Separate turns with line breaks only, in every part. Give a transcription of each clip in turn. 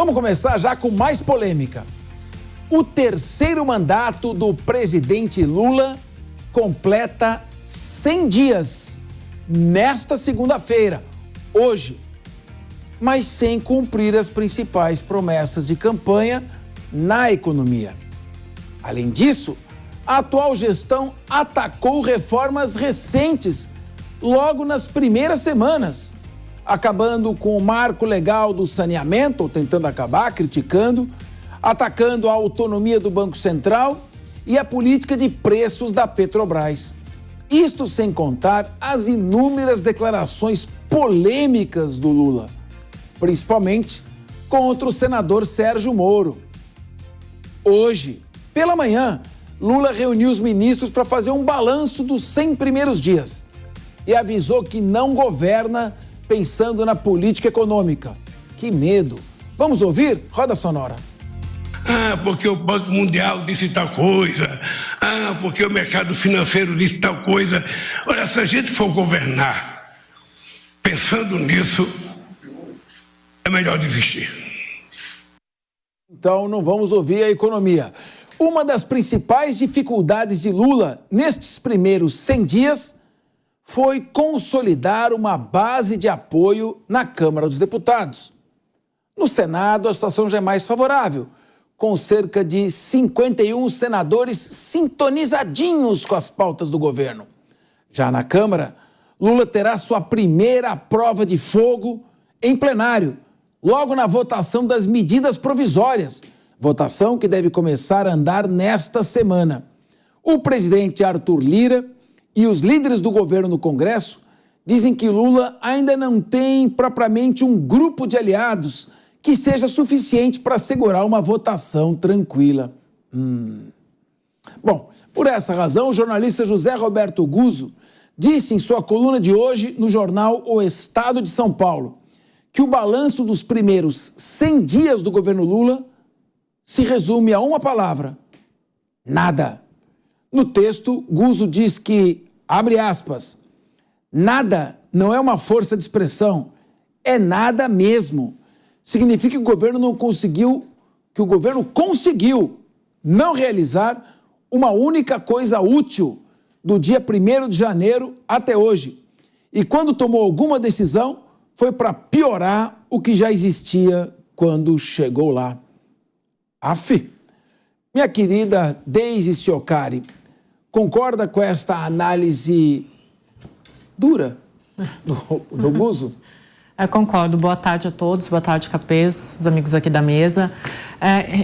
Vamos começar já com mais polêmica. O terceiro mandato do presidente Lula completa 100 dias nesta segunda-feira, hoje, mas sem cumprir as principais promessas de campanha na economia. Além disso, a atual gestão atacou reformas recentes logo nas primeiras semanas, acabando com o marco legal do saneamento, ou tentando acabar, criticando, atacando a autonomia do Banco Central e a política de preços da Petrobras. Isto sem contar as inúmeras declarações polêmicas do Lula, principalmente contra o senador Sérgio Moro. Hoje, pela manhã, Lula reuniu os ministros para fazer um balanço dos 100 primeiros dias e avisou que não governa pensando na política econômica. Que medo! Vamos ouvir? Roda sonora.
Porque o Banco Mundial disse tal coisa. Porque o mercado financeiro disse tal coisa. Olha, se a gente for governar pensando nisso, é melhor desistir.
Então, não vamos ouvir a economia. Uma das principais dificuldades de Lula nestes primeiros 100 dias foi consolidar uma base de apoio na Câmara dos Deputados. No Senado, a situação já é mais favorável, com cerca de 51 senadores sintonizadinhos com as pautas do governo. Já na Câmara, Lula terá sua primeira prova de fogo em plenário, logo na votação das medidas provisórias, votação que deve começar a andar nesta semana. O presidente Arthur Lira e os líderes do governo no Congresso dizem que Lula ainda não tem propriamente um grupo de aliados que seja suficiente para assegurar uma votação tranquila. Bom, por essa razão, o jornalista José Roberto Guzzo disse em sua coluna de hoje no jornal O Estado de São Paulo que o balanço dos primeiros 100 dias do governo Lula se resume a uma palavra: nada. No texto, Guzzo diz que, abre aspas, nada não é uma força de expressão, é nada mesmo. Significa que o governo conseguiu não realizar uma única coisa útil do dia 1º de janeiro até hoje. E quando tomou alguma decisão, foi para piorar o que já existia quando chegou lá. Minha querida Deise Ciocari, concorda com esta análise dura do Guzzo?
Eu concordo. Boa tarde a todos, boa tarde, Capês, os amigos aqui da mesa.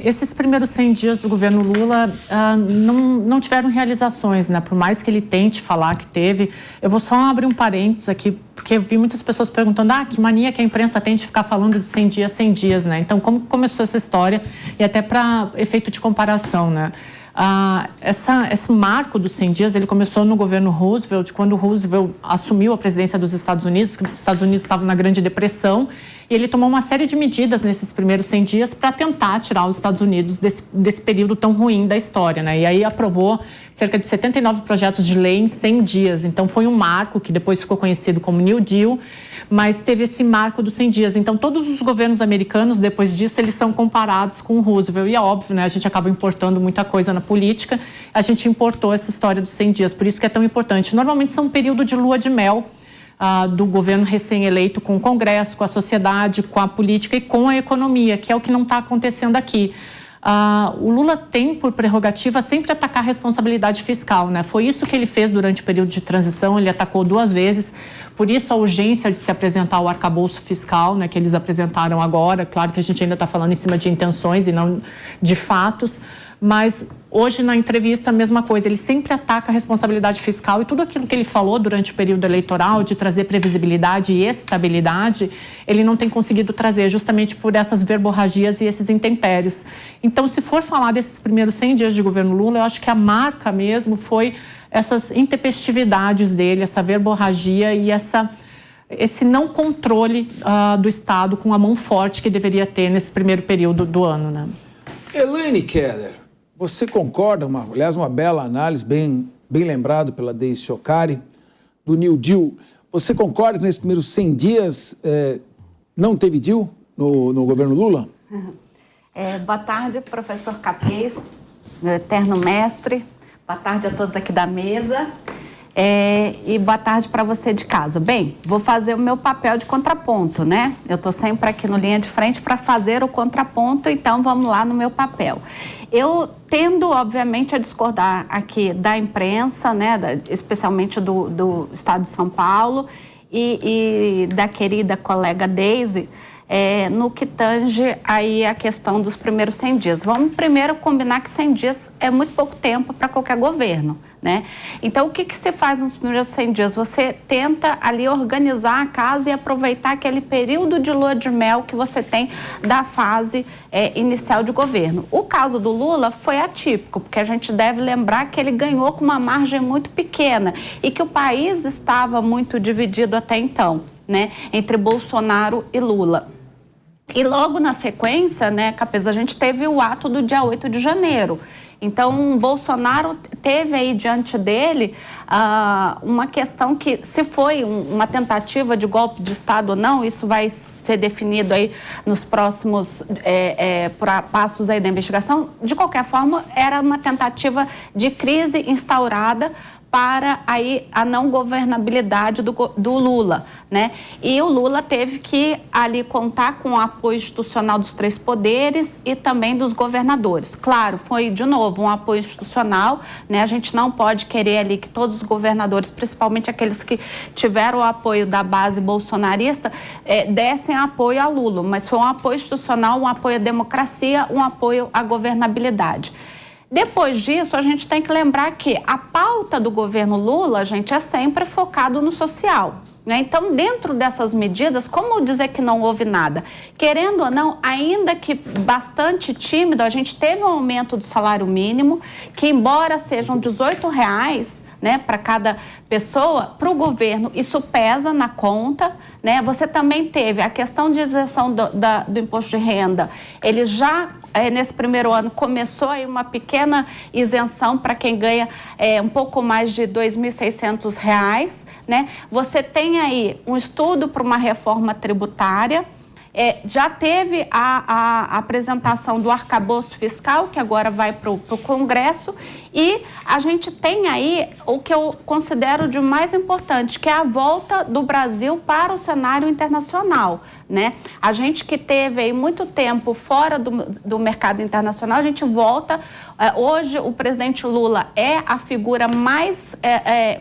Esses primeiros 100 dias do governo Lula não tiveram realizações, né? Por mais que ele tente falar que teve. Eu vou só abrir um parênteses aqui, porque eu vi muitas pessoas perguntando que mania que a imprensa tem de ficar falando de 100 dias, né? Então, como começou essa história? E até para efeito de comparação, né? Esse marco dos 100 dias, ele começou no governo Roosevelt, quando Roosevelt assumiu a presidência dos Estados Unidos, que os Estados Unidos estavam na Grande Depressão, e ele tomou uma série de medidas nesses primeiros 100 dias para tentar tirar os Estados Unidos desse período tão ruim da história, né? E aí aprovou cerca de 79 projetos de lei em 100 dias. Então foi um marco que depois ficou conhecido como New Deal, mas teve esse marco dos 100 dias. Então todos os governos americanos, depois disso, eles são comparados com o Roosevelt. E é óbvio, né? A gente acaba importando muita coisa na política. A gente importou essa história dos 100 dias, por isso que é tão importante. Normalmente são um período de lua de mel do governo recém-eleito com o Congresso, com a sociedade, com a política e com a economia, que é o que não está acontecendo aqui. O Lula tem por prerrogativa sempre atacar a responsabilidade fiscal, né? Foi isso que ele fez durante o período de transição, ele atacou 2 vezes, por isso a urgência de se apresentar o arcabouço fiscal, né, que eles apresentaram agora. Claro que a gente ainda está falando em cima de intenções e não de fatos, mas hoje na entrevista a mesma coisa, ele sempre ataca a responsabilidade fiscal e tudo aquilo que ele falou durante o período eleitoral de trazer previsibilidade e estabilidade, ele não tem conseguido trazer justamente por essas verborragias e esses intempéries. Então, se for falar desses primeiros 100 dias de governo Lula, eu acho que a marca mesmo foi essas intempestividades dele, essa verborragia e esse não controle do Estado com a mão forte que deveria ter nesse primeiro período do ano, né?
Elaine Keller, você concorda, aliás, uma bela análise, bem lembrado pela Deise Ciocari, do New Deal. Você concorda que nesses primeiros 100 dias não teve deal no governo Lula?
Boa tarde, professor Capês, meu eterno mestre. Boa tarde a todos aqui da mesa. E boa tarde para você de casa. Bem, vou fazer o meu papel de contraponto, né? Eu estou sempre aqui no linha de frente para fazer o contraponto, então vamos lá no meu papel. Eu tendo, obviamente, a discordar aqui da imprensa, né, especialmente do Estado de São Paulo e da querida colega Deise, no que tange aí a questão dos primeiros 100 dias. Vamos primeiro combinar que 100 dias é muito pouco tempo para qualquer governo, né? Então, o que se faz nos primeiros 100 dias? Você tenta ali organizar a casa e aproveitar aquele período de lua de mel que você tem da fase inicial de governo. O caso do Lula foi atípico, porque a gente deve lembrar que ele ganhou com uma margem muito pequena e que o país estava muito dividido até então, né, entre Bolsonaro e Lula. E logo na sequência, né, Capês, a gente teve o ato do dia 8 de janeiro. Então, Bolsonaro teve aí diante dele uma questão que, se foi uma tentativa de golpe de Estado ou não, isso vai ser definido aí nos próximos passos aí da investigação. De qualquer forma, era uma tentativa de crise instaurada para aí a não governabilidade do Lula, né? E o Lula teve que ali contar com o apoio institucional dos 3 poderes e também dos governadores. Claro, foi de novo um apoio institucional, né? A gente não pode querer ali que todos os governadores, principalmente aqueles que tiveram o apoio da base bolsonarista, dessem apoio a Lula, mas foi um apoio institucional, um apoio à democracia, um apoio à governabilidade. Depois disso, a gente tem que lembrar que a pauta do governo Lula, gente, é sempre focado no social, né? Então, dentro dessas medidas, como dizer que não houve nada? Querendo ou não, ainda que bastante tímido, a gente teve um aumento do salário mínimo, que embora sejam R$18, né, para cada pessoa, para o governo isso pesa na conta, né? Você também teve a questão de isenção do imposto de renda. Ele já, nesse primeiro ano, começou aí uma pequena isenção para quem ganha um pouco mais de R$2.600, né? Você tem aí um estudo para uma reforma tributária. Já teve a apresentação do arcabouço fiscal, que agora vai para o Congresso, e a gente tem aí o que eu considero de mais importante, que é a volta do Brasil para o cenário internacional, né? A gente que teve aí muito tempo fora do mercado internacional, a gente volta. Hoje, o presidente Lula é a figura mais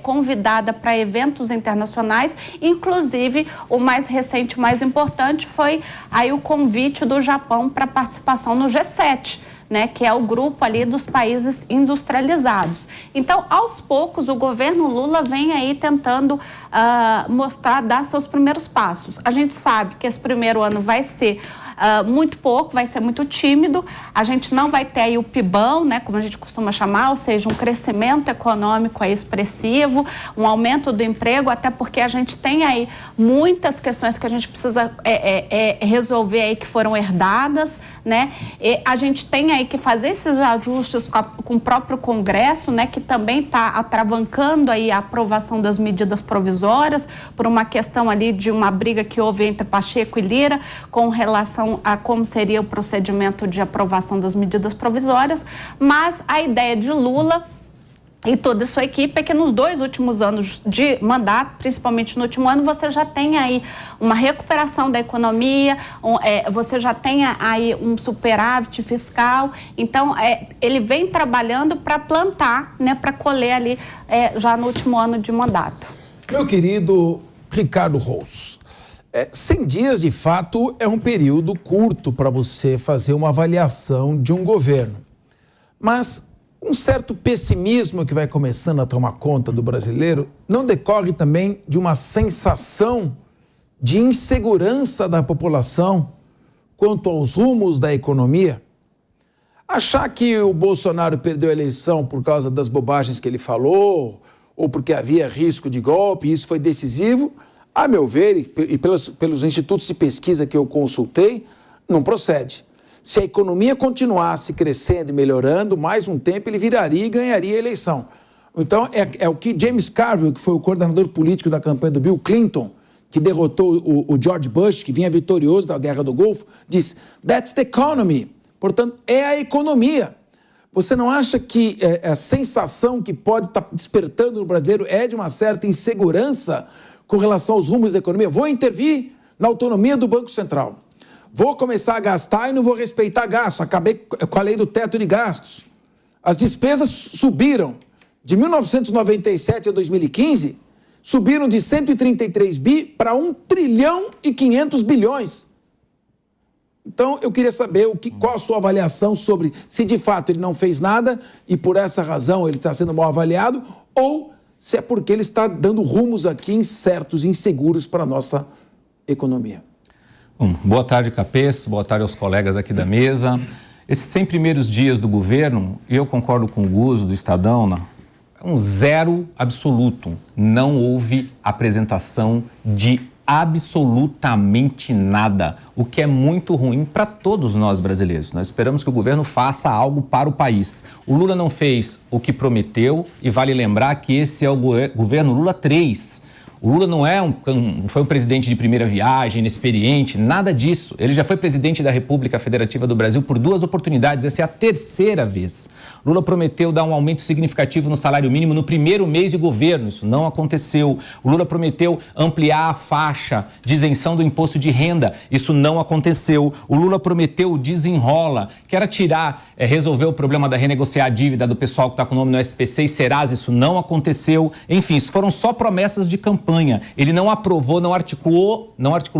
convidada para eventos internacionais, inclusive o mais recente, mais importante, foi aí o convite do Japão para participação no G7, né, que é o grupo ali dos países industrializados. Então, aos poucos, o governo Lula vem aí tentando dar seus primeiros passos. A gente sabe que esse primeiro ano vai ser muito pouco, vai ser muito tímido. A gente não vai ter aí o PIBão, né, como a gente costuma chamar, ou seja, um crescimento econômico aí expressivo, um aumento do emprego, até porque a gente tem aí muitas questões que a gente precisa resolver aí que foram herdadas, né? E a gente tem aí que fazer esses ajustes com o próprio Congresso, né, que também está atravancando aí a aprovação das medidas provisórias por uma questão ali de uma briga que houve entre Pacheco e Lira com relação a como seria o procedimento de aprovação das medidas provisórias, mas a ideia de Lula e toda a sua equipe é que nos 2 últimos anos de mandato, principalmente no último ano, você já tem aí uma recuperação da economia, você já tem aí um superávit fiscal. Então, ele vem trabalhando para plantar, né, para colher ali já no último ano de mandato.
Meu querido Ricardo Rous, 100 dias, de fato, é um período curto para você fazer uma avaliação de um governo. Mas um certo pessimismo que vai começando a tomar conta do brasileiro não decorre também de uma sensação de insegurança da população quanto aos rumos da economia? Achar que o Bolsonaro perdeu a eleição por causa das bobagens que ele falou, ou porque havia risco de golpe, e isso foi decisivo, a meu ver, e pelos institutos de pesquisa que eu consultei, não procede. Se a economia continuasse crescendo e melhorando, mais um tempo ele viraria e ganharia a eleição. Então, é o que James Carville, que foi o coordenador político da campanha do Bill Clinton, que derrotou o George Bush, que vinha vitorioso da Guerra do Golfo, disse, that's the economy. Portanto, é a economia. Você não acha que a sensação que pode estar despertando no brasileiro é de uma certa insegurança com relação aos rumos da economia? Vou intervir na autonomia do Banco Central. Vou começar a gastar e não vou respeitar gasto. Acabei com a lei do teto de gastos. As despesas subiram. De 1997 a 2015, subiram de 133 bi para 1 trilhão e 500 bilhões. Então, eu queria saber qual a sua avaliação sobre se de fato ele não fez nada e por essa razão ele está sendo mal avaliado, ou se é porque ele está dando rumos aqui incertos e inseguros para a nossa economia.
Boa tarde, Capês. Boa tarde aos colegas aqui da mesa. Esses 100 primeiros dias do governo, e eu concordo com o Guzzo do Estadão, é um zero absoluto. Não houve apresentação de absolutamente nada, o que é muito ruim para todos nós brasileiros. Nós esperamos que o governo faça algo para o país. O Lula não fez o que prometeu e vale lembrar que esse é o governo Lula 3. O Lula não foi um presidente de primeira viagem, inexperiente, nada disso. Ele já foi presidente da República Federativa do Brasil por 2 oportunidades, essa é a 3ª vez. Lula prometeu dar um aumento significativo no salário mínimo no primeiro mês de governo, isso não aconteceu. O Lula prometeu ampliar a faixa de isenção do imposto de renda, isso não aconteceu. O Lula prometeu o desenrola, que era resolver o problema da renegociar a dívida do pessoal que está com o nome no SPC e Serasa, isso não aconteceu. Enfim, isso foram só promessas de campanha. Ele não aprovou, não articulou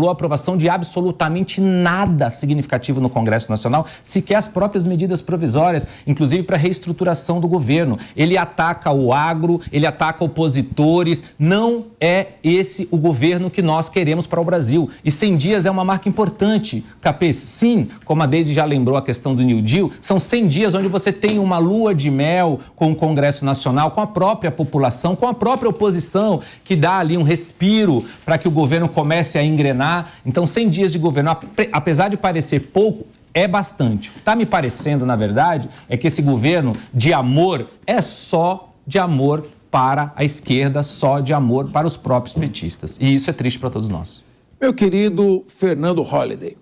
a aprovação de absolutamente nada significativo no Congresso Nacional, sequer as próprias medidas provisórias, inclusive para a reestruturação do governo. Ele ataca o agro, ele ataca opositores. Não é esse o governo que nós queremos para o Brasil. E 100 dias é uma marca importante, Capês. Sim, como a Deise já lembrou a questão do New Deal, são 100 dias onde você tem uma lua de mel com o Congresso Nacional, com a própria população, com a própria oposição, que dá ali um respiro para que o governo comece a engrenar. Então, 100 dias de governo, apesar de parecer pouco, é bastante. O que está me parecendo, na verdade, é que esse governo de amor é só de amor para a esquerda, só de amor para os próprios petistas. E isso é triste para todos nós.
Meu querido Fernando Holliday,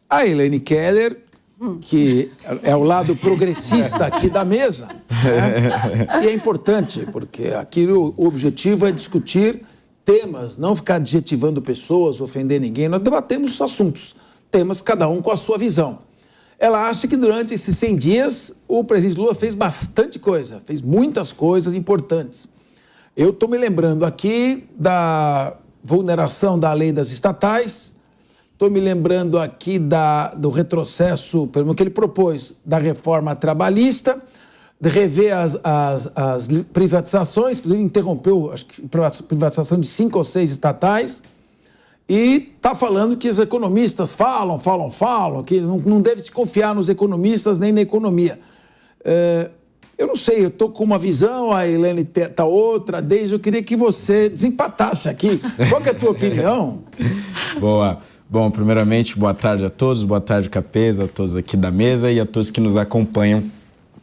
a Elaine Keller, que é o lado progressista aqui da mesa, né? E é importante, porque aqui o objetivo é discutir temas, não ficar adjetivando pessoas, ofender ninguém. Nós debatemos os assuntos, temas cada um com a sua visão. Ela acha que durante esses 100 dias o presidente Lula fez bastante coisa, fez muitas coisas importantes. Eu estou me lembrando aqui da vulneração da lei das estatais, estou me lembrando aqui do retrocesso, pelo que ele propôs, da reforma trabalhista, de rever as privatizações, ele interrompeu acho que, a privatização de 5 ou 6 estatais, e está falando que os economistas falam, que não deve se confiar nos economistas nem na economia. Eu não sei, eu estou com uma visão, a Elaine está outra, desde eu queria que você desempatasse aqui. Qual que é a tua opinião?
Boa. Bom, primeiramente, boa tarde a todos, boa tarde, Capês, a todos aqui da mesa e a todos que nos acompanham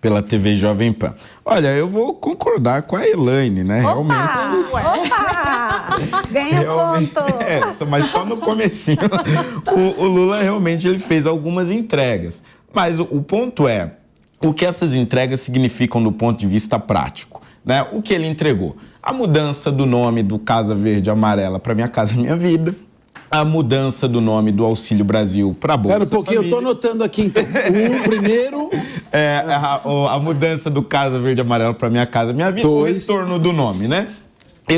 pela TV Jovem Pan. Olha, eu vou concordar com a Elaine, né?
Opa! Ganha ponto!
Mas só no comecinho. O Lula realmente ele fez algumas entregas. Mas o ponto é, o que essas entregas significam do ponto de vista prático, né? O que ele entregou? A mudança do nome do Casa Verde Amarela para Minha Casa Minha Vida, a mudança do nome do Auxílio Brasil para a Bolsa
Família. Espera um pouquinho, eu estou anotando aqui, então. Primeiro...
a mudança do Casa Verde Amarelo para Minha Casa Minha Vida, 2. O retorno do nome, né?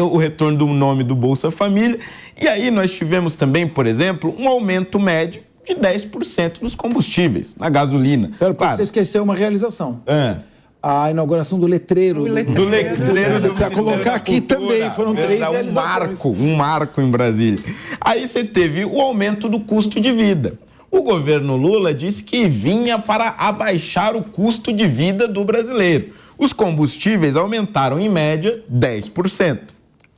O retorno do nome do Bolsa Família. E aí nós tivemos também, por exemplo, um aumento médio de 10% nos combustíveis, na gasolina.
Claro. Você esqueceu uma realização. A inauguração do letreiro.
Do letreiro.
Você precisa colocar aqui também, foram 3 realizações.
Um marco em Brasília. Aí você teve o aumento do custo de vida. O governo Lula disse que vinha para abaixar o custo de vida do brasileiro. Os combustíveis aumentaram em média 10%.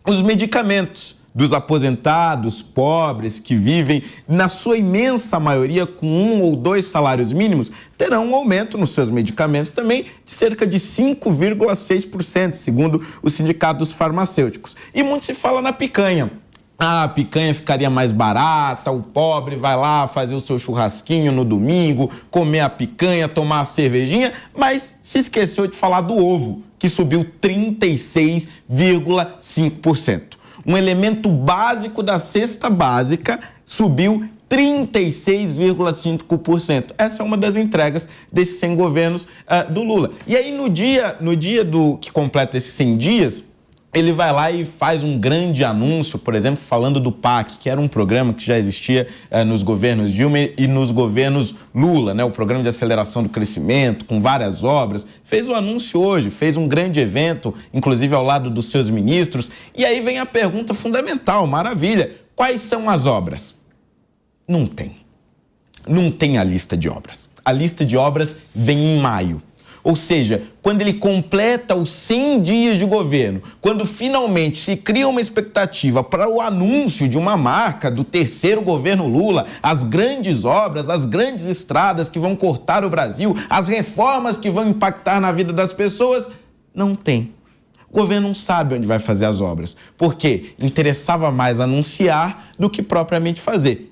Os medicamentos dos aposentados, pobres, que vivem, na sua imensa maioria, com 1 ou 2 salários mínimos, terão um aumento nos seus medicamentos também de cerca de 5,6%, segundo o Sindicato dos Farmacêuticos. E muito se fala na picanha. a picanha ficaria mais barata, o pobre vai lá fazer o seu churrasquinho no domingo, comer a picanha, tomar a cervejinha, mas se esqueceu de falar do ovo, que subiu 36,5%. Um elemento básico da cesta básica subiu 36,5%. Essa é uma das entregas desses 100 governos do Lula. E aí, no dia do que completa esses 100 dias, ele vai lá e faz um grande anúncio, por exemplo, falando do PAC, que era um programa que já existia nos governos Dilma e nos governos Lula, né? O Programa de Aceleração do Crescimento, com várias obras. Fez o anúncio hoje, fez um grande evento, inclusive ao lado dos seus ministros. E aí vem a pergunta fundamental, maravilha. Quais são as obras? Não tem. Não tem a lista de obras. A lista de obras vem em maio. Ou seja, quando ele completa os 100 dias de governo, quando finalmente se cria uma expectativa para o anúncio de uma marca do terceiro governo Lula, as grandes obras, as grandes estradas que vão cortar o Brasil, as reformas que vão impactar na vida das pessoas, não tem. O governo não sabe onde vai fazer as obras, porque interessava mais anunciar do que propriamente fazer.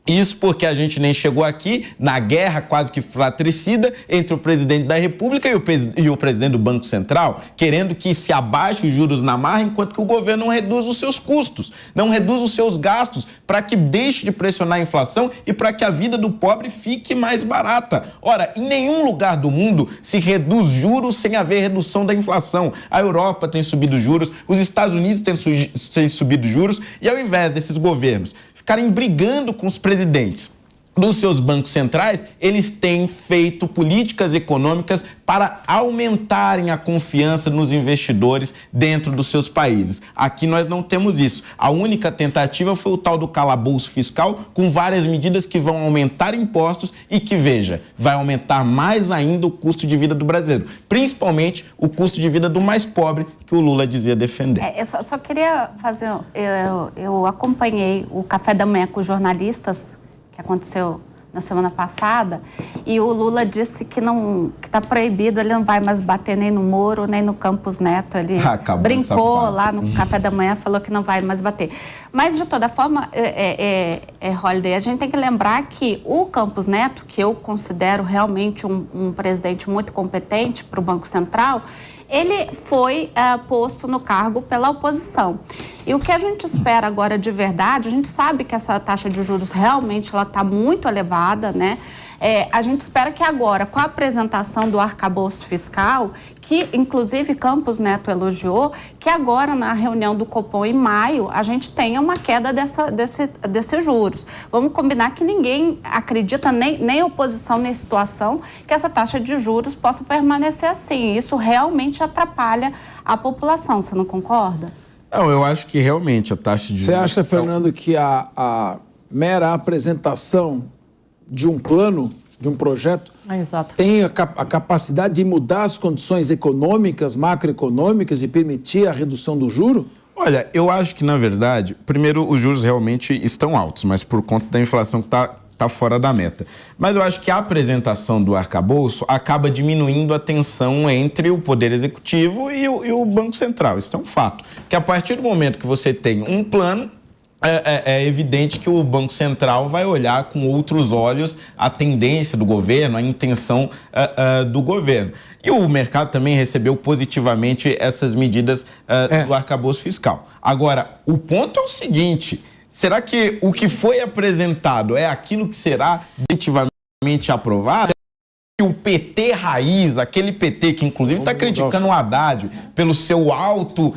Isso porque a gente nem chegou aqui na guerra quase que fratricida entre o presidente da República e o presidente do Banco Central, querendo que se abaixe os juros na marra, enquanto que o governo não reduz os seus custos, não reduz os seus gastos, para que deixe de pressionar a inflação e para que a vida do pobre fique mais barata. Ora, em nenhum lugar do mundo se reduz juros sem haver redução da inflação. A Europa tem subido juros, os Estados Unidos têm subido juros, e ao invés desses governos ficarem brigando com os presidentes dos seus bancos centrais, eles têm feito políticas econômicas para aumentarem a confiança nos investidores dentro dos seus países. Aqui nós não temos isso. A única tentativa foi o tal do calabouço fiscal, com várias medidas que vão aumentar impostos e que, veja, vai aumentar mais ainda o custo de vida do brasileiro, principalmente o custo de vida do mais pobre, que o Lula dizia defender.
Eu só queria fazer... Eu acompanhei o café da manhã com os jornalistas, que aconteceu na semana passada, e o Lula disse que está proibido, ele não vai mais bater nem no Moro, nem no Campos Neto. Ele brincou lá no café da manhã, falou que não vai mais bater. Mas, de toda forma, Holliday, a gente tem que lembrar que o Campos Neto, que eu considero realmente um presidente muito competente para o Banco Central, ele foi posto no cargo pela oposição. E o que a gente espera agora de verdade, a gente sabe que essa taxa de juros realmente está muito elevada, né? A gente espera que agora, com a apresentação do arcabouço fiscal, que inclusive Campos Neto elogiou, que agora na reunião do Copom em maio, a gente tenha uma queda desses juros. Vamos combinar que ninguém acredita, nem a oposição, nem a situação, que essa taxa de juros possa permanecer assim. Isso realmente atrapalha a população, você não concorda?
Não, eu acho que realmente a taxa de juros...
Você acha, Fernando, que a mera apresentação de um plano, de um projeto, tem a capacidade de mudar as condições econômicas, macroeconômicas e permitir a redução do juro?
Olha, eu acho que, na verdade, primeiro, os juros realmente estão altos, mas por conta da inflação que está fora da meta. Mas eu acho que a apresentação do arcabouço acaba diminuindo a tensão entre o Poder Executivo e o Banco Central. Isso é um fato. Que a partir do momento que você tem um plano, é evidente que o Banco Central vai olhar com outros olhos a tendência do governo, a intenção do governo. E o mercado também recebeu positivamente essas medidas do arcabouço fiscal. Agora, o ponto é o seguinte: será que o que foi apresentado é aquilo que será definitivamente aprovado? Que o PT raiz, aquele PT que inclusive está criticando o Haddad pelo seu alto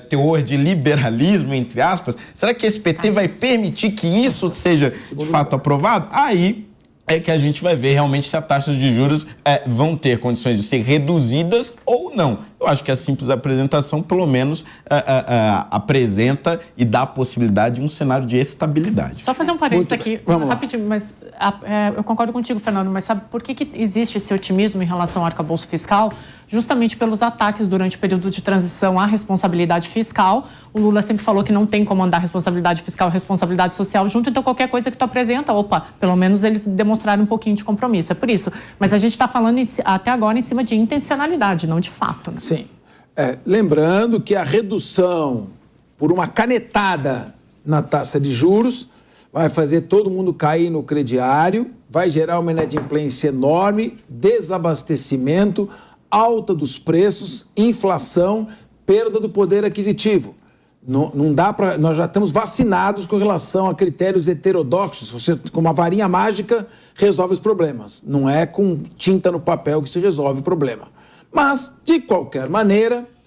teor de liberalismo, entre aspas, será que esse PT vai permitir que isso seja de fato aprovado? Aí é que a gente vai ver realmente se as taxas de juros vão ter condições de ser reduzidas ou não. Eu acho que a simples apresentação, pelo menos, apresenta e dá a possibilidade de um cenário de estabilidade.
Só fazer um parênteses aqui, rapidinho, mas eu concordo contigo, Fernando, mas sabe por que existe esse otimismo em relação ao arcabouço fiscal? Justamente pelos ataques durante o período de transição à responsabilidade fiscal. O Lula sempre falou que não tem como andar responsabilidade fiscal e responsabilidade social junto, então qualquer coisa que tu apresenta, pelo menos eles demonstraram um pouquinho de compromisso, é por isso. Mas a gente está falando até agora em cima de intencionalidade, não de fato, né?
Sim. Lembrando que a redução por uma canetada na taxa de juros, vai fazer todo mundo cair no crediário, vai gerar uma inadimplência enorme, desabastecimento, alta dos preços, inflação, perda do poder aquisitivo. Não dá para. Nós já estamos vacinados com relação a critérios heterodoxos. Você, com uma varinha mágica, resolve os problemas. Não é com tinta no papel que se resolve o problema. Mas, de qualquer maneira,